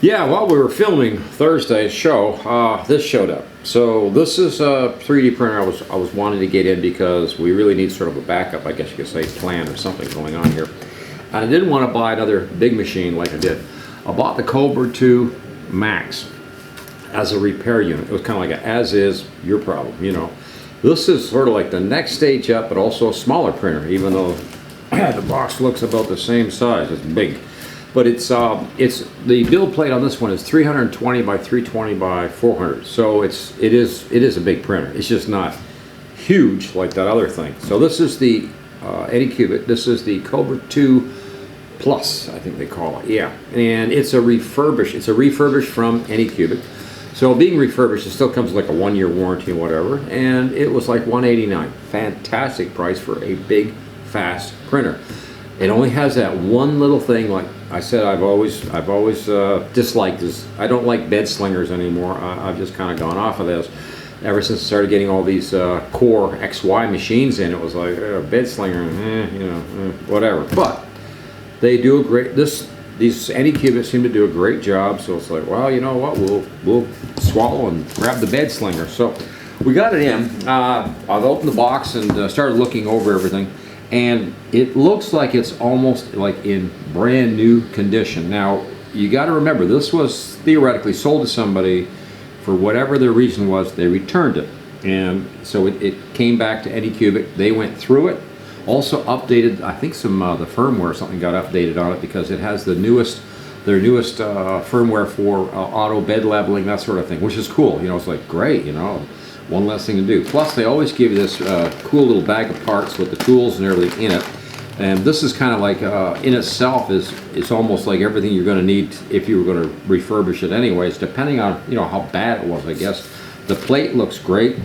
Yeah, while we were filming Thursday's show, this showed up. So this is a 3D printer I was wanting to get in because we really need sort of a backup, I guess you could say, plan or something going on here. And I didn't want to buy another big machine like I did. I bought the Kobra 2 Max as a repair unit. It was kind of like a as is, your problem, you know. This is sort of like the next stage up, but also a smaller printer, even though the box looks about the same size. It's big. But it's the build plate on this one is 320 by 320 by 400. So it is a big printer. It's just not huge like that other thing. So this is the Anycubic. This is the Kobra 2 Plus, I think they call it. Yeah, and it's a refurbished. It's a refurbished from Anycubic. So being refurbished, it still comes with like a 1-year warranty and whatever. And it was like $189. Fantastic price for a big, fast printer. It only has that one little thing. Like I said, I've always disliked this. I don't like bed slingers anymore. I've just kind of gone off of this. Ever since I started getting all these Core XY machines in, it was like bed slinger, whatever. But they do a great. These Anycubics seem to do a great job. So it's like, well, you know what? We'll swallow and grab the bed slinger. So we got it in. I've opened the box and started looking over everything. And it looks like it's almost like in brand new condition. Now, you got to remember, this was theoretically sold to somebody for whatever their reason was. They returned it. And so it came back to Anycubic. They went through it. Also updated, I think the firmware or something got updated on it because it has their newest firmware for auto bed leveling, that sort of thing, which is cool. You know, it's like, great, you know. One less thing to do. Plus, they always give you this cool little bag of parts with the tools and everything in it. And this is kind of like, in itself, it's almost like everything you're going to need if you were going to refurbish it anyways, depending on, you know, how bad it was, I guess. The plate looks great.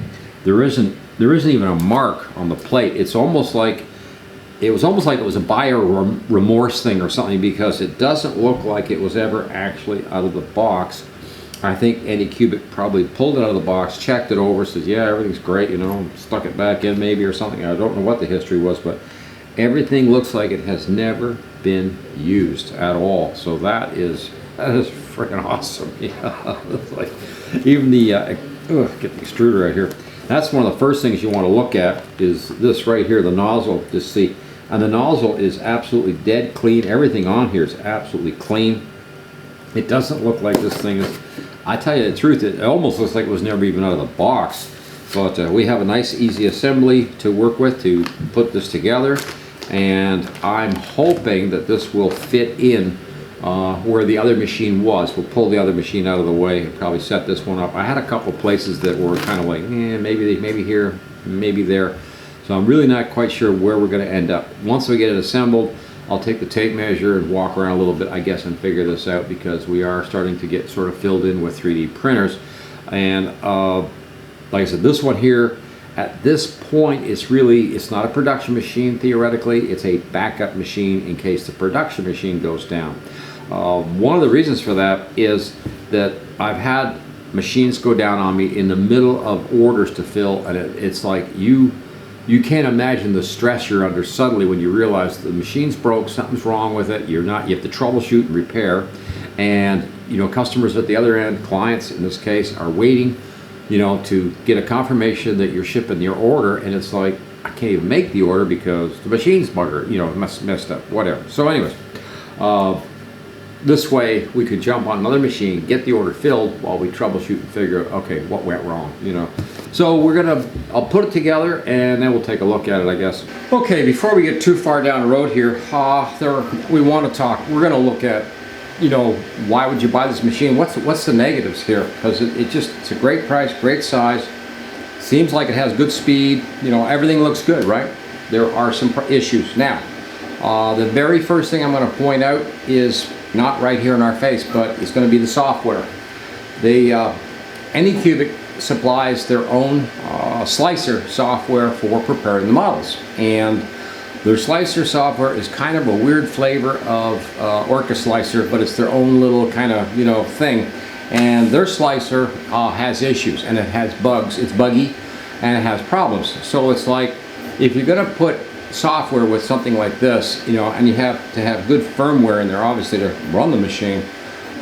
There isn't even a mark on the plate. It was almost like it was a buyer remorse thing or something, because it doesn't look like it was ever actually out of the box. I think Anycubic probably pulled it out of the box, checked it over, says, yeah, everything's great, you know, stuck it back in maybe or something. I don't know what the history was, but everything looks like it has never been used at all. So that is freaking awesome. Yeah, it's like even the get the extruder right here. That's one of the first things you want to look at is this right here, the nozzle. Just see, and the nozzle is absolutely dead clean. Everything on here is absolutely clean. It doesn't look like this thing is. I tell you the truth, it almost looks like it was never even out of the box. But we have a nice, easy assembly to work with to put this together. And I'm hoping that this will fit in where the other machine was. We'll pull the other machine out of the way and probably set this one up. I had a couple places that were kind of like, maybe here, maybe there. So I'm really not quite sure where we're going to end up. Once we get it assembled, I'll take the tape measure and walk around a little bit, I guess, and figure this out, because we are starting to get sort of filled in with 3D printers. And like I said, this one here, at this point, it's not a production machine theoretically. It's a backup machine in case the production machine goes down. One of the reasons for that is that I've had machines go down on me in the middle of orders to fill, and it's like you can't imagine the stress you're under suddenly when you realize the machine's broke, something's wrong with it. You have to troubleshoot and repair, and you know, customers at the other end, clients in this case, are waiting, you know, to get a confirmation that you're shipping your order, and it's like, I can't even make the order because the machine's buggered, you know, messed up, whatever. So anyways, this way we could jump on another machine, get the order filled while we troubleshoot and figure out, okay, what went wrong, you know. So I'll put it together and then we'll take a look at it, I guess. Okay, before we get too far down the road here, we want to talk, we're going to look at, you know, why would you buy this machine? What's the negatives here? Because it's a great price, great size, seems like it has good speed, you know, everything looks good, right? There are some issues. Now, the very first thing I'm going to point out is not right here in our face, but it's going to be the software. Anycubic supplies their own slicer software for preparing the models, and their slicer software is kind of a weird flavor of Orca Slicer, but it's their own little kind of, you know, thing. And their slicer has issues, and it has bugs. It's buggy, and it has problems. So it's like, if you're going to put software with something like this, you know, and you have to have good firmware in there, obviously, to run the machine,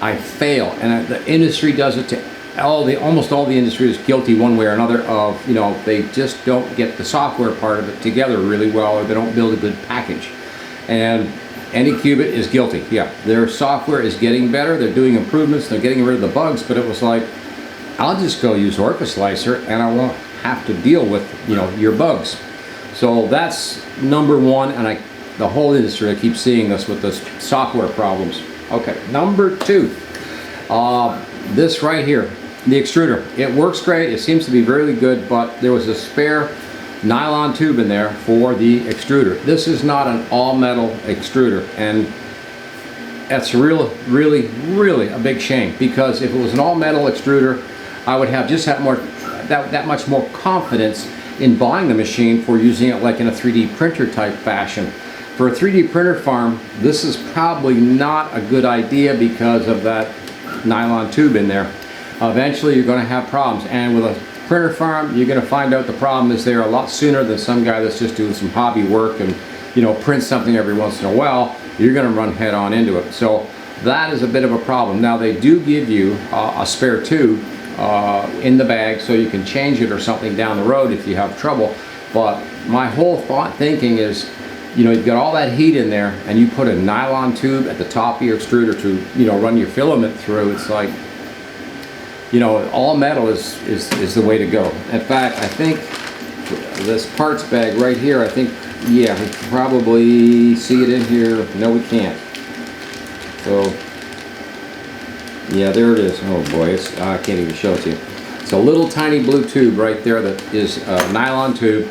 I fail, and the industry does it to almost all the industry is guilty one way or another of, you know, they just don't get the software part of it together really well, or they don't build a good package. And Anycubic is guilty. Yeah, their software is getting better, they're doing improvements, they're getting rid of the bugs, but it was like, I'll just go use Slicer and I won't have to deal with, you know, your bugs. So that's number one, and the whole industry, I keep seeing this with the software problems. Okay, number two, this right here, the extruder. It works great, it seems to be really good, but there was a spare nylon tube in there for the extruder. This is not an all-metal extruder, and that's really a big shame, because if it was an all-metal extruder, I would have that much more confidence in buying the machine for using it like in a 3D printer type fashion. For a 3D printer farm, this is probably not a good idea because of that nylon tube in there. Eventually you're going to have problems, and with a printer farm, you're going to find out the problem is there a lot sooner than some guy that's just doing some hobby work and, you know, print something every once in a while. You're going to run head on into it. So that is a bit of a problem. Now they do give you a spare tube in the bag, so you can change it or something down the road if you have trouble. But my whole thinking is, you know, you've got all that heat in there, and you put a nylon tube at the top of your extruder to, you know, run your filament through. It's like, you know, all metal is the way to go. In fact, I think this parts bag right here, I think, yeah, we can probably see it in here. No, we can't. So, yeah, there it is. Oh boy, I can't even show it to you. It's a little tiny blue tube right there that is a nylon tube,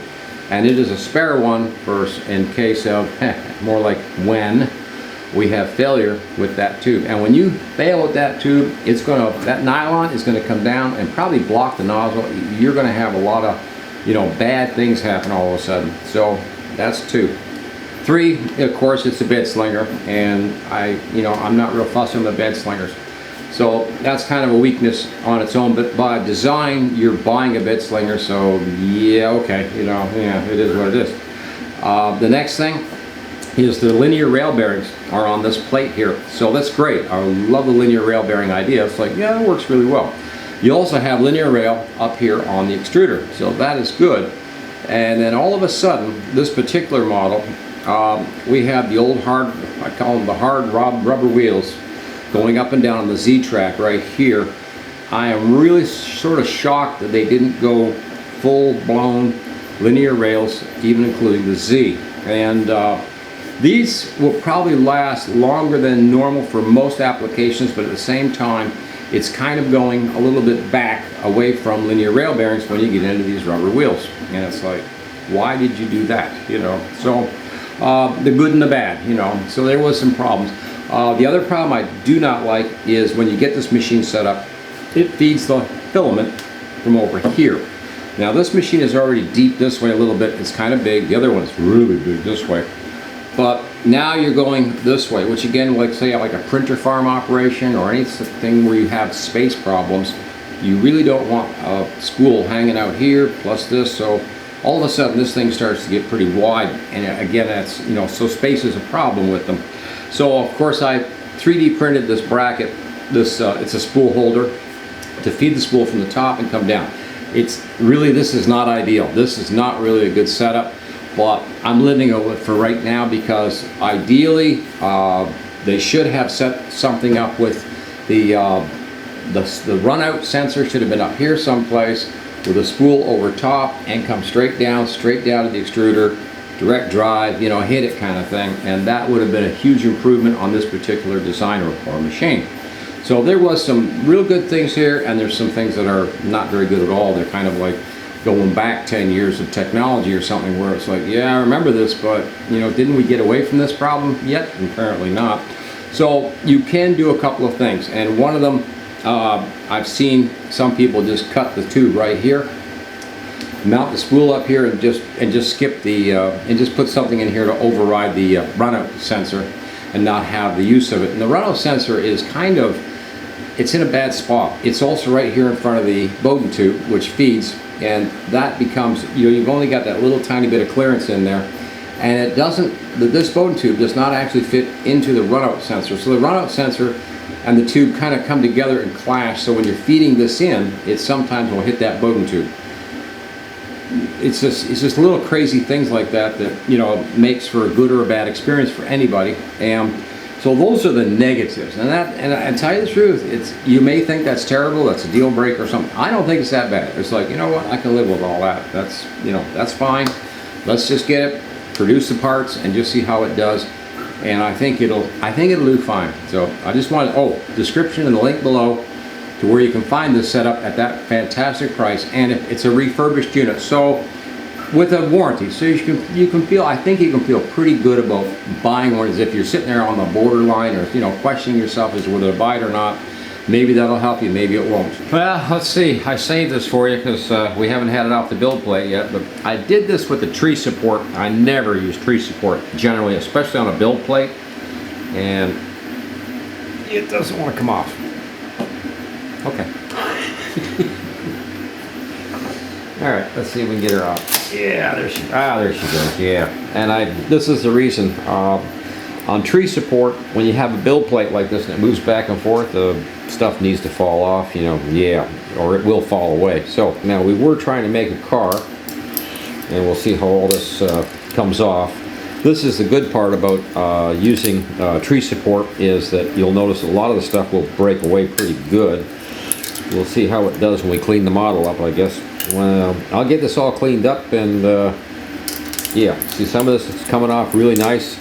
and it is a spare one for in case of, more like when we have failure with that tube. And when you fail with that tube, that nylon is gonna come down and probably block the nozzle. You're gonna have a lot of, you know, bad things happen all of a sudden. So that's two. Three, of course, it's a bed slinger, and I'm not real fussy on the bed slingers. So that's kind of a weakness on its own, but by design, you're buying a bed slinger, so yeah, okay, you know, yeah, it is what it is. The next thing is the linear rail bearings are on this plate here. So that's great. I love the linear rail bearing idea. It's like, yeah, it works really well. You also have linear rail up here on the extruder, so that is good. And then all of a sudden, this particular model, we have the old hard, I call them the hard rubber wheels, going up and down on the Z-track right here. I am really sort of shocked that they didn't go full-blown linear rails, even including the Z. And these will probably last longer than normal for most applications, but at the same time, it's kind of going a little bit back away from linear rail bearings when you get into these rubber wheels. And it's like, why did you do that? You know, so the good and the bad, you know, so there was some problems. The other problem I do not like is when you get this machine set up, it feeds the filament from over here. Now this machine is already deep this way a little bit, it's kind of big. The other one is really big this way. But now you're going this way, which again, like say like a printer farm operation or anything where you have space problems, you really don't want a spool hanging out here plus this. So all of a sudden this thing starts to get pretty wide, and again, that's, you know, so space is a problem with them. So of course I 3D printed this bracket. It's a spool holder to feed the spool from the top and come down. It's really, this is not ideal. This is not really a good setup, but I'm living with it for right now, because ideally they should have set something up with the run out sensor should have been up here someplace with a spool over top and come straight down to the extruder, direct drive, you know, hit it kind of thing, and that would have been a huge improvement on this particular design or machine. So there was some real good things here, and there's some things that are not very good at all. They're kind of like going back 10 years of technology or something, where it's like, yeah, I remember this, but, you know, didn't we get away from this problem yet? Apparently not. So you can do a couple of things, and one of them, I've seen some people just cut the tube right here, mount the spool up here, and just skip the and just put something in here to override the runout sensor and not have the use of it. And the runout sensor is kind of, it's in a bad spot. It's also right here in front of the Bowden tube, which feeds, and that becomes, you know, you've only got that little tiny bit of clearance in there, and it doesn't, this Bowden tube does not actually fit into the runout sensor. So the runout sensor and the tube kind of come together and clash. So when you're feeding this in, it sometimes will hit that bowden tube. It's just little crazy things like that that, you know, makes for a good or a bad experience for anybody. And so those are the negatives. And I tell you the truth, you may think that's terrible, that's a deal breaker or something. I don't think it's that bad. It's like, you know what, I can live with all that. That's, you know, that's fine. Let's just get it, produce the parts, and just see how it does. And I think it'll do fine. So I just wanted, description and the link below to where you can find this setup at that fantastic price, and it's a refurbished unit, so with a warranty, so you can feel, I think you can feel pretty good about buying one. As if you're sitting there on the borderline, or, you know, questioning yourself as to whether to buy it or not. Maybe that'll help you, maybe it won't. Well, let's see, I saved this for you because we haven't had it off the build plate yet, but I did this with the tree support. I never use tree support generally, especially on a build plate, and it doesn't want to come off. Okay. All right, let's see if we can get her out. Yeah, there she goes. Yeah, and this is the reason on tree support, when you have a build plate like this and it moves back and forth, the stuff needs to fall off, you know, yeah, or it will fall away. So now we were trying to make a car, and we'll see how all this comes off. This is the good part about using tree support, is that you'll notice a lot of the stuff will break away pretty good. We'll see how it does when we clean the model up, I guess. Well, I'll get this all cleaned up, and yeah, see, some of this is coming off really nice.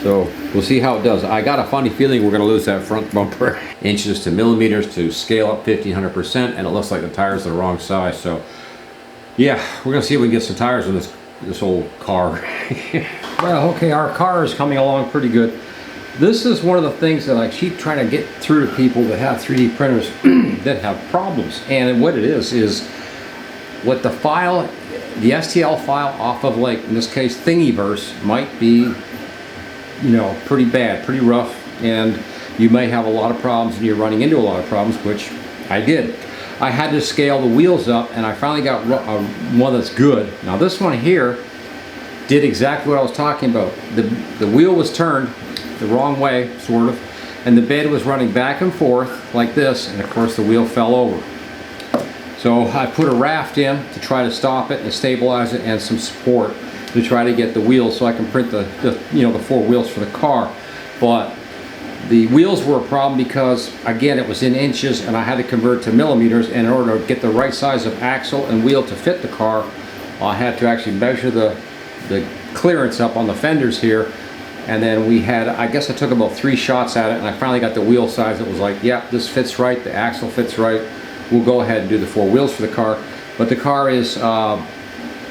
So we'll see how it does. I got a funny feeling we're going to lose that front bumper. Inches to millimeters to scale up 1,500%, and it looks like the tires are the wrong size. So yeah, we're going to see if we can get some tires on this old car. Well, okay, our car is coming along pretty good. This is one of the things that I keep trying to get through to people that have 3D printers that have problems. And what it is what the file, the STL file off of, like in this case Thingiverse, might be, you know, pretty bad, pretty rough, and you may have a lot of problems, and you're running into a lot of problems, which I did. I had to scale the wheels up, and I finally got one that's good. Now this one here did exactly what I was talking about. The wheel was turned the wrong way, sort of, and the bed was running back and forth like this, and of course the wheel fell over. So I put a raft in to try to stop it and stabilize it, and some support to try to get the wheels so I can print the four wheels for the car. But the wheels were a problem because, again, it was in inches and I had to convert to millimeters, and in order to get the right size of axle and wheel to fit the car, I had to actually measure the clearance up on the fenders here. And then we had, I guess I took about 3 shots at it, and I finally got the wheel size that was like, yeah, this fits right, the axle fits right, we'll go ahead and do the 4 wheels for the car. But the car is,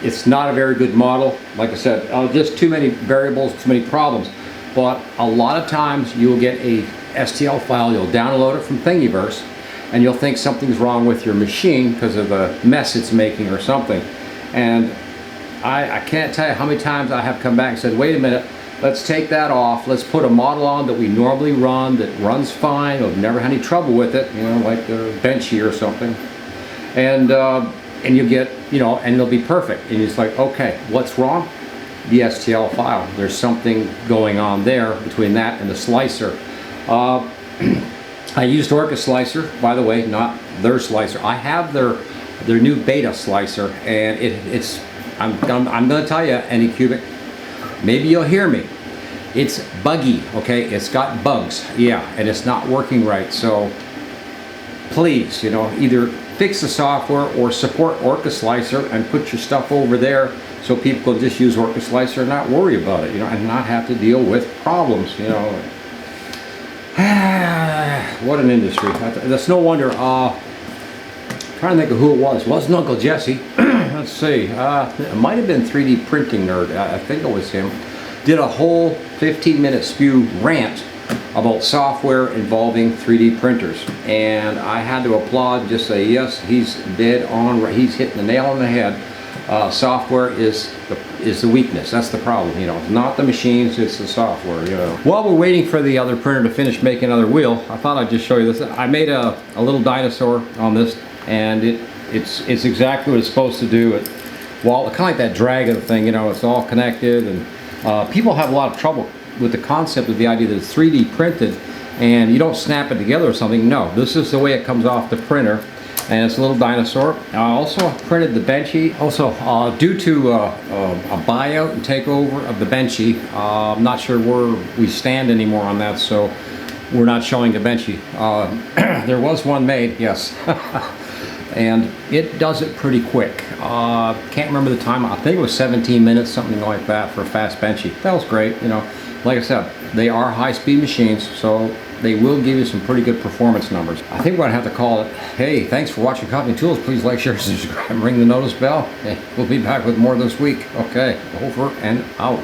it's not a very good model. Like I said, just too many variables, too many problems. But a lot of times you'll get a STL file, you'll download it from Thingiverse, and you'll think something's wrong with your machine because of the mess it's making or something. And I can't tell you how many times I have come back and said, wait a minute, let's take that off, let's put a model on that we normally run, that runs fine, we've never had any trouble with it, you know, like a Benchy or something. And you get, you know, and it'll be perfect. And it's like, okay, what's wrong? The STL file. There's something going on there between that and the slicer. I used Orca slicer, by the way, not their slicer. I have their new beta slicer, and I'm gonna tell you, Anycubic, maybe you'll hear me. It's buggy, okay? It's got bugs, yeah, and it's not working right. So please, you know, either fix the software or support Orca Slicer and put your stuff over there so people can just use Orca Slicer and not worry about it, you know, and not have to deal with problems, you know. What an industry. That's no wonder. Trying to think of who it was. It wasn't Uncle Jesse. Let's see. It might have been 3D Printing Nerd. I think it was him. Did a whole 15-minute spew rant about software involving 3D printers, and I had to applaud and just say, yes, he's dead on. He's hitting the nail on the head. Software is the weakness. That's the problem, you know. It's not the machines, it's the software, you know. While we're waiting for the other printer to finish making another wheel, I thought I'd just show you this. I made a little dinosaur on this, and it's exactly what it's supposed to do. Well, kind of like that dragon thing, you know. It's all connected, and people have a lot of trouble with the concept of the idea that it's 3D printed and you don't snap it together or something. No, this is the way it comes off the printer. And it's a little dinosaur. I also printed the Benchy. Also, due to a buyout and takeover of the Benchy, I'm not sure where we stand anymore on that, so we're not showing the Benchy. There was one made, yes. And it does it pretty quick. Can't remember the time. I think it was 17 minutes, something like that, for a fast Benchy. That was great, you know. Like I said, they are high-speed machines, so they will give you some pretty good performance numbers. I think we're gonna have to call it, hey, thanks for watching Copying Tools. Please like, share, subscribe, and ring the notice bell. Okay, we'll be back with more this week. Okay, over and out.